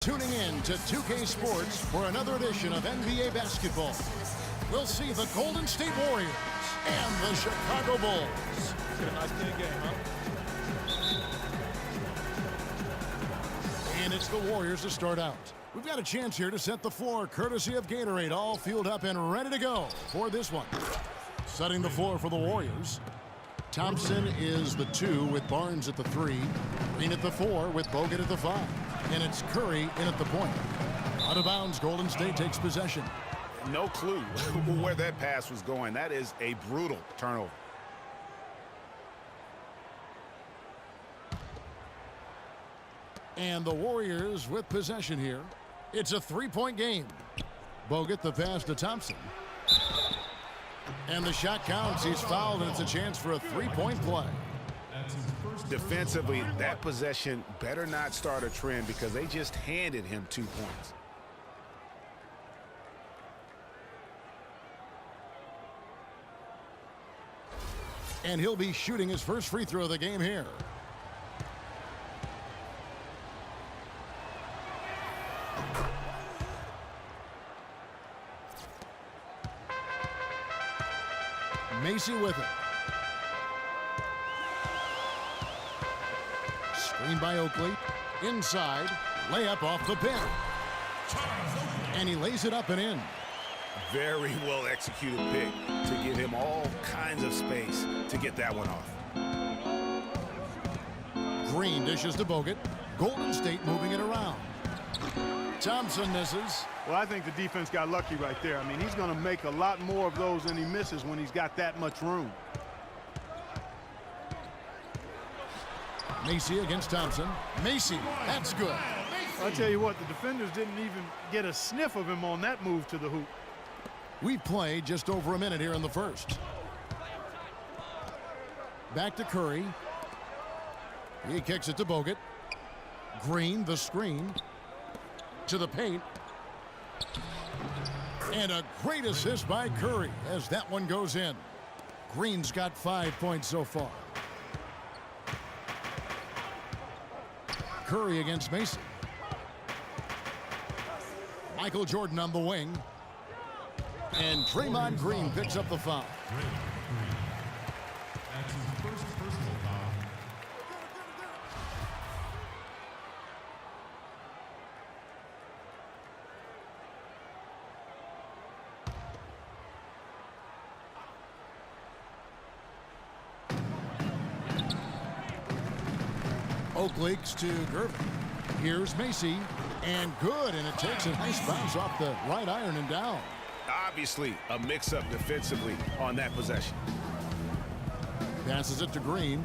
tuning in to 2K Sports for another edition of NBA basketball. We'll see the Golden State Warriors and the Chicago Bulls. Let's get a nice clean game, huh? And it's the Warriors to start out. We've got a chance here to set the floor, courtesy of Gatorade, all fueled up and ready to go for this one. Setting the floor for the Warriors. Thompson is the 2 with Barnes at the 3. Green at the 4 with Bogut at the 5. And it's Curry in at the point. Out of bounds, Golden State takes possession. No clue where that pass was going. That is a brutal turnover. And the Warriors with possession here. It's a 3-point game. Bogut the pass to Thompson. And the shot counts. He's fouled, and it's a chance for a 3-point play. Defensively, that possession better not start a trend because they just handed him 2 points. And he'll be shooting his first free throw of the game here. Macy with it. Screen by Oakley. Inside. Layup off the pin. And he lays it up and in. Very well executed pick to give him all kinds of space to get that one off. Green dishes to Bogut. Golden State moving it around. Thompson misses. Well, I think the defense got lucky right there. I mean, he's going to make a lot more of those than he misses when he's got that much room. Macy against Thompson. Macy, that's good. I'll tell you what, the defenders didn't even get a sniff of him on that move to the hoop. We've played just over a minute here in the first. Back to Curry. He kicks it to Bogut. Green, the screen. To the paint. And a great assist by Curry as that one goes in. Green's got 5 points so far. Curry against Mason. Michael Jordan on the wing. And Draymond Green picks up the foul. That's his first personal foul. Oakley to Gervin. Here's Macy. And good. And it takes a nice bounce off the right iron and down. Obviously, a mix-up defensively on that possession. Passes it to Green.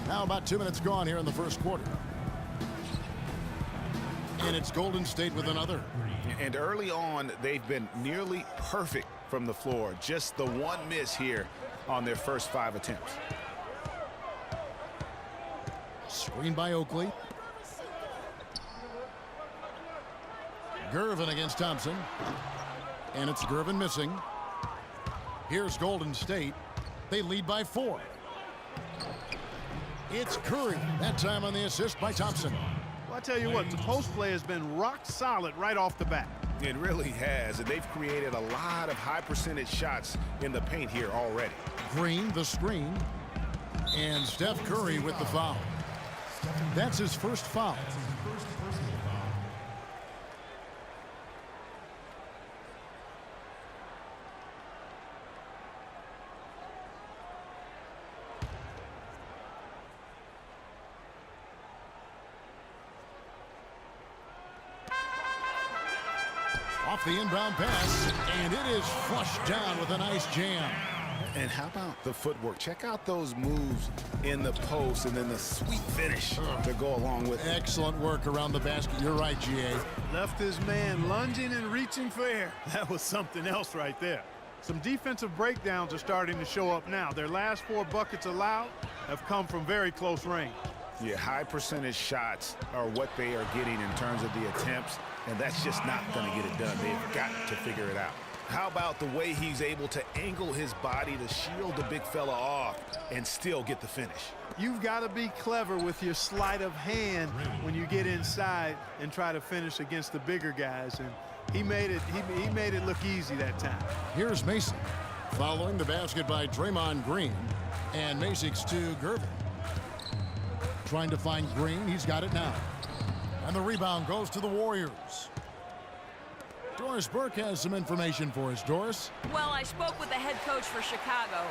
Now about 2 minutes gone here in the first quarter. And it's Golden State with another. And early on, they've been nearly perfect from the floor. Just the one miss here on their first 5 attempts. Screen by Oakley. Gervin against Thompson. And it's Gervin missing. Here's Golden State. They lead by 4. It's Curry. That time on the assist by Thompson. Well, I tell you what, the post play has been rock solid right off the bat. It really has, and they've created a lot of high percentage shots in the paint here already. Green, the screen. And Steph Curry with the foul. That's his first foul. That's his first personal foul. Off the inbound pass, and it is flushed down with a nice jam. And how about the footwork? Check out those moves in the post and then the sweet finish to go along with it. Excellent work around the basket. You're right, GA. Left his man lunging and reaching for air. That was something else right there. Some defensive breakdowns are starting to show up now. Their last 4 buckets allowed have come from very close range. Yeah, high percentage shots are what they are getting in terms of the attempts, and that's just not going to get it done. They've got to figure it out. How about the way he's able to angle his body to shield the big fella off and still get the finish? You've got to be clever with your sleight of hand when you get inside and try to finish against the bigger guys. And he made it look easy that time. Here's Mason following the basket by Draymond Green, and Masic's to Gervin. Trying to find Green. He's got it now. And the rebound goes to the Warriors. Doris Burke has some information for us. Doris? Well, I spoke with the head coach for Chicago.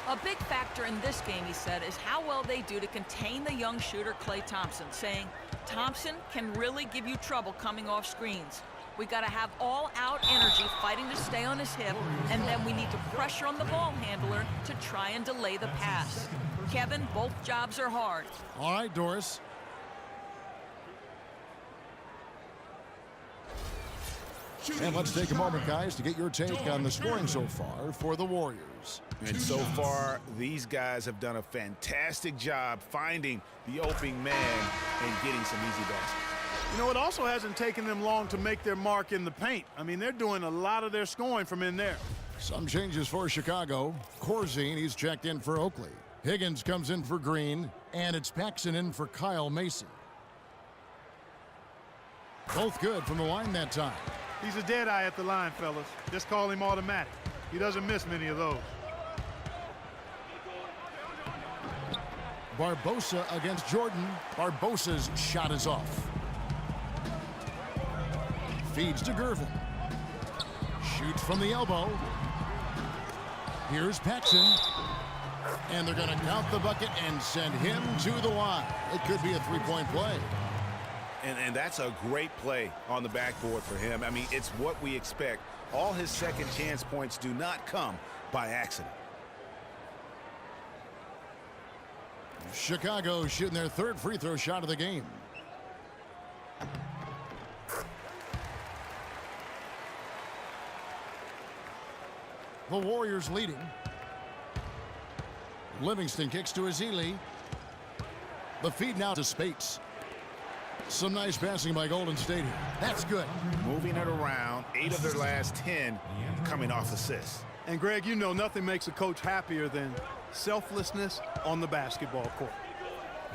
A big factor in this game, he said, is how well they do to contain the young shooter Klay Thompson, saying Thompson can really give you trouble coming off screens. We got to have all-out energy fighting to stay on his hip, and then we need to pressure on the ball handler to try and delay the pass. Kevin, both jobs are hard. All right, Doris. And let's take a moment, guys, to get your take on the scoring so far for the Warriors. And so far, these guys have done a fantastic job finding the opening man and getting some easy baskets. You know, it also hasn't taken them long to make their mark in the paint. I mean, they're doing a lot of their scoring from in there. Some changes for Chicago. Corzine, he's checked in for Oakley. Higgins comes in for Green, and it's Paxson in for Kyle Mason. Both good from the line that time. He's a dead eye at the line, fellas. Just call him automatic. He doesn't miss many of those. Barbosa against Jordan. Barbosa's shot is off. Feeds to Gervin. Shoots from the elbow. Here's Paxson. And they're going to count the bucket and send him to the line. It could be a three-point play. And that's a great play on the backboard for him. I mean, it's what we expect. All his second chance points do not come by accident. Chicago shooting their third free throw shot of the game. The Warriors leading. Livingston kicks to Ezeli. The feed now to Spates. Some nice passing by Golden State here. That's good. Moving it around, 8 of their last 10 coming off assists. And Greg, you know nothing makes a coach happier than selflessness on the basketball court.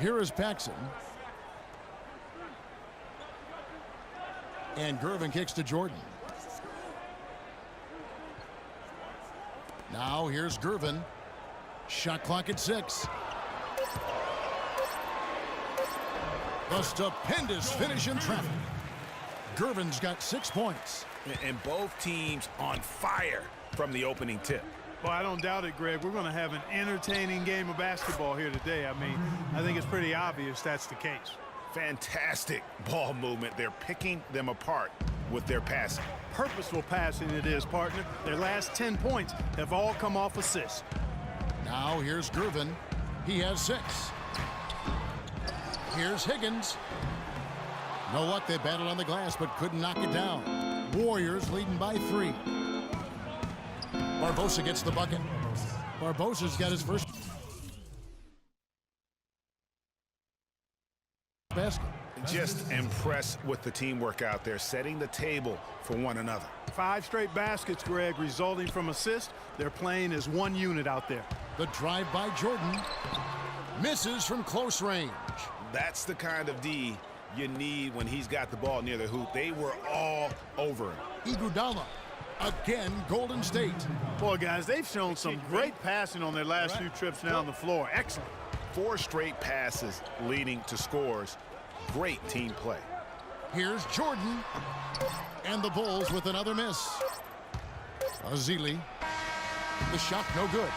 Here is Paxson. And Gervin kicks to Jordan. Now here's Gervin. Shot clock at 6. A stupendous finish in traffic. Gervin's got 6 points. And both teams on fire from the opening tip. Well, I don't doubt it, Greg. We're going to have an entertaining game of basketball here today. I mean, I think it's pretty obvious that's the case. Fantastic ball movement. They're picking them apart with their passing. Purposeful passing it is, partner. Their last 10 points have all come off assists. Now here's Gervin. He has 6. Here's Higgins. Know what? They battled on the glass but couldn't knock it down. Warriors leading by 3. Barbosa gets the bucket. Barbosa's got his first basket. Just impressed with the teamwork out there, setting the table for one another. 5 straight baskets, Greg, resulting from assists. They're playing as one unit out there. The drive by Jordan. Misses from close range. That's the kind of D you need when he's got the ball near the hoop. They were all over him. Iguodala. Again, Golden State. Boy, guys, they've shown some great passing on their last few trips down the floor. Excellent. 4 straight passes leading to scores. Great team play. Here's Jordan. And the Bulls with another miss. Ezeli. The shot no good.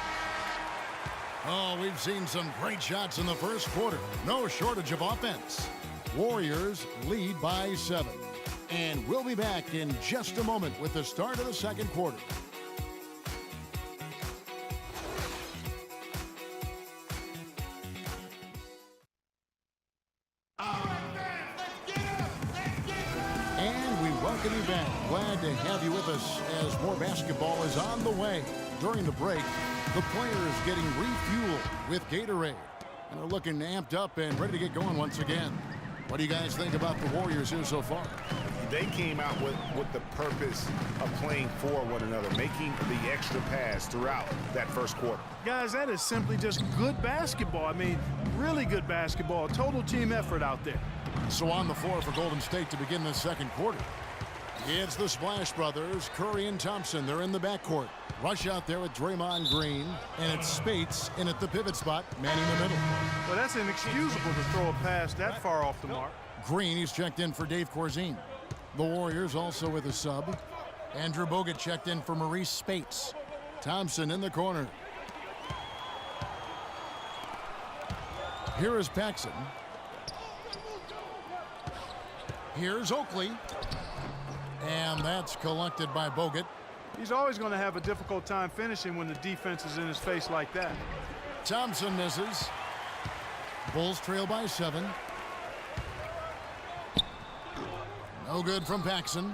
Oh, we've seen some great shots in the first quarter. No shortage of offense. Warriors lead by 7. And we'll be back in just a moment with the start of the second quarter. And we welcome you back. Glad to have you with us as more basketball is on the way. During the break, the players getting refueled with Gatorade. And they're looking amped up and ready to get going once again. What do you guys think about the Warriors here so far? They came out with the purpose of playing for one another, making the extra pass throughout that first quarter. Guys, that is simply just good basketball. I mean, really good basketball. Total team effort out there. So on the floor for Golden State to begin the second quarter. It's the Splash Brothers, Curry and Thompson. They're in the backcourt. Rush out there with Draymond Green, and it's Spates in at the pivot spot, manning the middle. Well, that's inexcusable to throw a pass that far off the mark. Green, he's checked in for Dave Corzine. The Warriors also with a sub. Andrew Bogut checked in for Maurice Spates. Thompson in the corner. Here is Paxson. Here's Oakley. And that's collected by Bogut. He's always going to have a difficult time finishing when the defense is in his face like that. Thompson misses. Bulls trail by 7. No good from Paxson.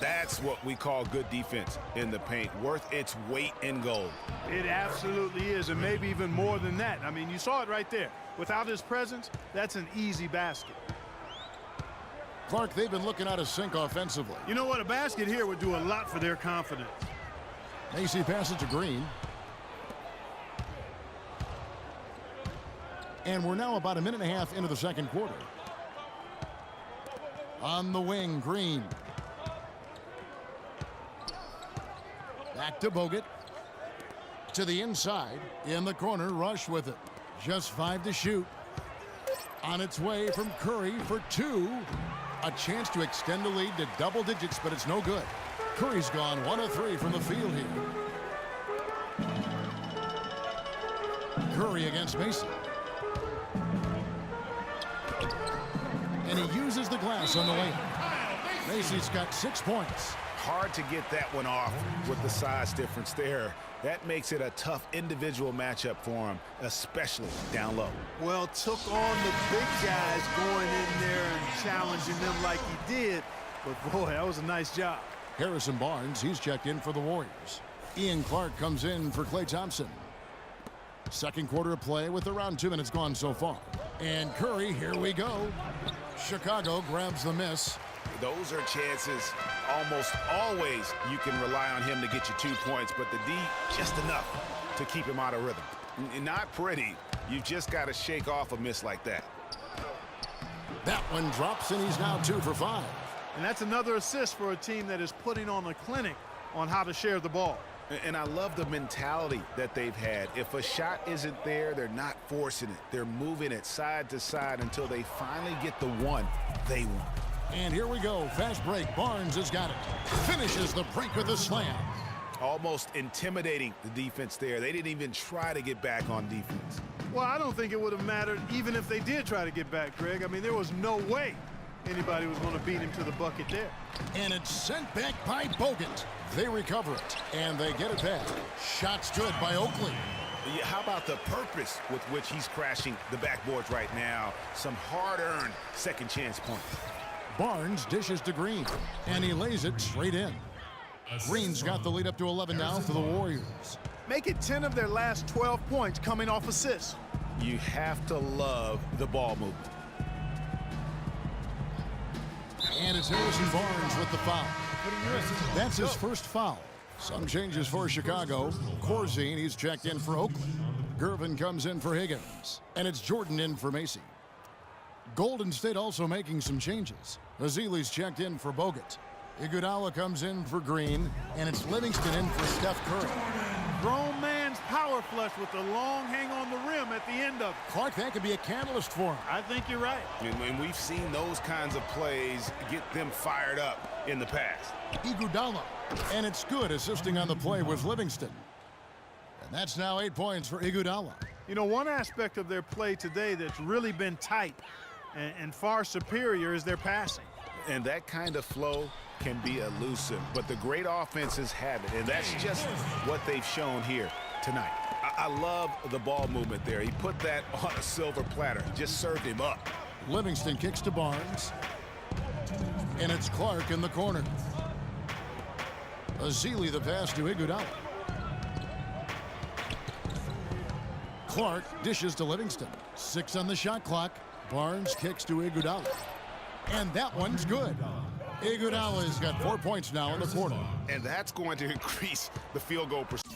That's what we call good defense in the paint, worth its weight in gold. It absolutely is, and maybe even more than that. I mean, you saw it right there. Without his presence, that's an easy basket. Clark, they've been looking out of sync offensively. You know what? A basket here would do a lot for their confidence. Macy passes to Green. And we're now about a minute and a half into the second quarter. On the wing, Green. Back to Bogut. To the inside. In the corner, Rush with it. Just 5 to shoot. On its way from Curry for 2. A chance to extend the lead to double digits, but it's no good. Curry's gone 1 of 3 from the field here. Curry against Mason. And he uses the glass on the lane. Macy's got 6 points. Hard to get that one off with the size difference there. That makes it a tough individual matchup for him, especially down low. Well, took on the big guys going in there and challenging them like he did. But, boy, that was a nice job. Harrison Barnes, he's checked in for the Warriors. Ian Clark comes in for Klay Thompson. Second quarter of play with around 2 minutes gone so far. And Curry, here we go. Chicago grabs the miss. Those are chances almost always you can rely on him to get you 2 points, but the D just enough to keep him out of rhythm. Not pretty. You've just got to shake off a miss like that. That one drops, and he's now 2 for 5. And that's another assist for a team that is putting on a clinic on how to share the ball. And I love the mentality that they've had. If a shot isn't there, they're not forcing it. They're moving it side to side until they finally get the one they want. And here we go. Fast break. Barnes has got it. Finishes the break with a slam. Almost intimidating the defense there. They didn't even try to get back on defense. Well, I don't think it would have mattered even if they did try to get back, Greg. I mean, there was no way anybody was going to beat him to the bucket there. And it's sent back by Bogut. They recover it, and they get it back. Shot's good by Oakley. Yeah, how about the purpose with which he's crashing the backboards right now? Some hard-earned second chance points. Barnes dishes to Green, and he lays it straight in. Green's got the lead up to 11 now for the Warriors. Make it 10 of their last 12 points coming off assists. You have to love the ball movement. And it's Harrison Barnes with the foul. That's his first foul. Some changes for Chicago. Corzine, he's checked in for Oakley. Gervin comes in for Higgins. And it's Jordan in for Macy. Golden State also making some changes. Azili's checked in for Bogut. Iguodala comes in for Green. And it's Livingston in for Steph Curry. Grown man's power flush with the long hang on the rim at the end of it. Clark, that could be a catalyst for him. I think you're right. And we've seen those kinds of plays get them fired up in the past. Iguodala. And it's good assisting on the play with Livingston. And that's now 8 points for Iguodala. You know, one aspect of their play today that's really been tight and far superior is their passing. And that kind of flow can be elusive, but the great offenses have it, and that's just what they've shown here tonight. I love the ball movement there. He put that on a silver platter, just served him up. Livingston kicks to Barnes. And it's Clark in the corner. Azili the pass to Iguodala. Clark dishes to Livingston. 6 on the shot clock. Barnes kicks to Iguodala. And that one's good. Iguodala's got 4 points now in the quarter. And that's going to increase the field goal percentage.